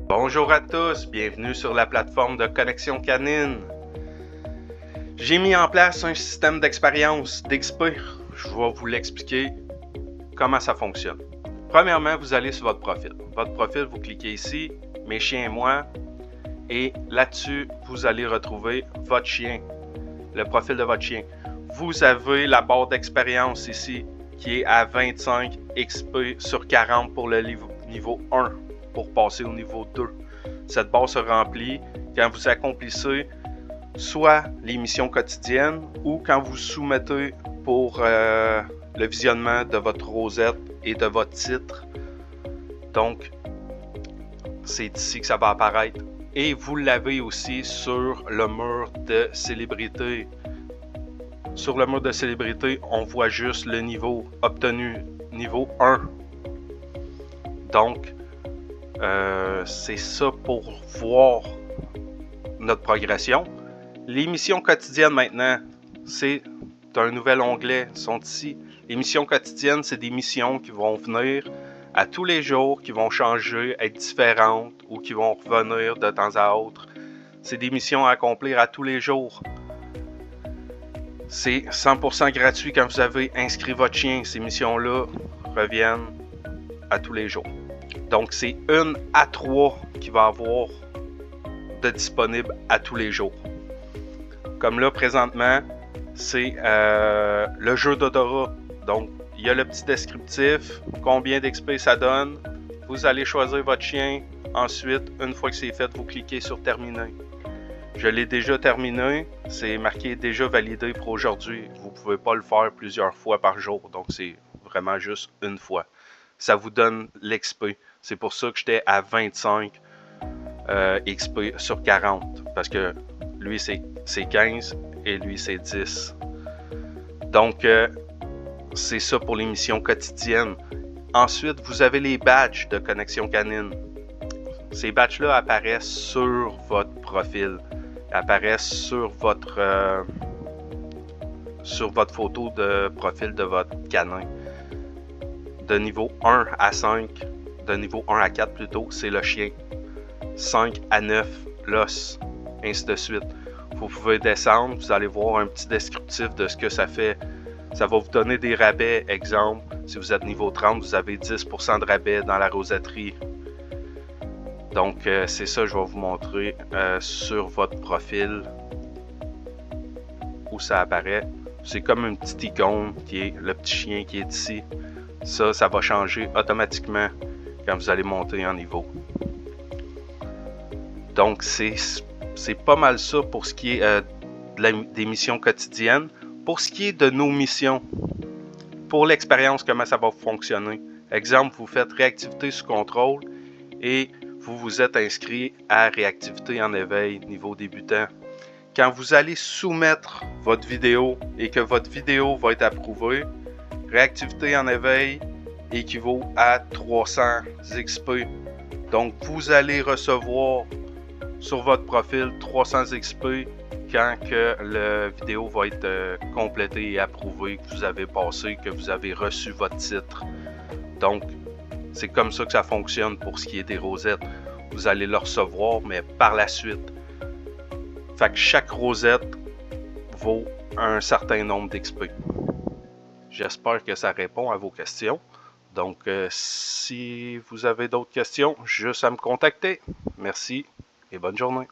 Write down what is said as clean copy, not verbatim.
Bonjour à tous, bienvenue sur la plateforme de Connexion Canine. J'ai mis en place un système d'expérience d'XP. Je vais vous l'expliquer comment ça fonctionne. Premièrement, vous allez sur votre profil. Votre profil, vous cliquez ici, mes chiens et moi, et là-dessus, vous allez retrouver votre chien, le profil de votre chien. Vous avez la barre d'expérience ici qui est à 25 XP sur 40 pour le niveau 1 pour passer au niveau 2. Cette barre se remplit quand vous accomplissez soit les missions quotidiennes ou quand vous soumettez pour le visionnement de votre rosette et de votre titre. Donc, c'est ici que ça va apparaître. Et vous l'avez aussi sur le mur de célébrité. Sur le mur de célébrité, on voit juste le niveau obtenu, niveau 1. Donc, c'est ça pour voir notre progression. Les missions quotidiennes maintenant, c'est un nouvel onglet, sont ici. Les missions quotidiennes, c'est des missions qui vont venir à tous les jours, qui vont changer, être différentes ou qui vont revenir de temps à autre. C'est des missions à accomplir à tous les jours. C'est 100% gratuit quand vous avez inscrit votre chien. Ces missions-là reviennent à tous les jours. Donc, c'est 1 à 3 qui va avoir de disponible à tous les jours. Comme là, présentement, c'est le jeu d'odorat. Donc, il y a le petit descriptif, combien d'XP ça donne. Vous allez choisir votre chien. Ensuite, une fois que c'est fait, vous cliquez sur terminer. Je l'ai déjà terminé. C'est marqué déjà validé pour aujourd'hui. Vous ne pouvez pas le faire plusieurs fois par jour. Donc, c'est vraiment juste une fois. Ça vous donne l'XP. C'est pour ça que j'étais à 25 XP sur 40. Parce que lui, c'est 15 et lui, c'est 10. Donc, c'est ça pour les missions quotidiennes. Ensuite, vous avez les badges de Connexion Canine. Ces badges-là apparaissent sur votre profil. Apparaissent sur votre photo de profil de votre canin. De niveau 1 à 5, de niveau 1 à 4 plutôt, c'est le chien. 5 à 9, l'os, ainsi de suite. Vous pouvez descendre, vous allez voir un petit descriptif de ce que ça fait. Ça va vous donner des rabais. Exemple, si vous êtes niveau 30, vous avez 10% de rabais dans la rosetterie. Donc, c'est ça que je vais vous montrer sur votre profil où ça apparaît. C'est comme une petite icône qui est le petit chien qui est ici. Ça va changer automatiquement quand vous allez monter en niveau. Donc, c'est pas mal ça pour ce qui est des missions quotidiennes. Pour ce qui est de nos missions, pour l'expérience, comment ça va fonctionner. Exemple, vous faites réactivité sous contrôle et vous vous êtes inscrit à réactivité en éveil niveau débutant. Quand vous allez soumettre votre vidéo et que votre vidéo va être approuvée, réactivité en éveil équivaut à 300 XP. Donc, vous allez recevoir sur votre profil 300 XP quand que la vidéo va être complétée et approuvée, que vous avez passé, que vous avez reçu votre titre. Donc, c'est comme ça que ça fonctionne pour ce qui est des rosettes. Vous allez le recevoir, mais par la suite. Fait que chaque rosette vaut un certain nombre d'XP. J'espère que ça répond à vos questions. Donc, si vous avez d'autres questions, juste à me contacter. Merci et bonne journée.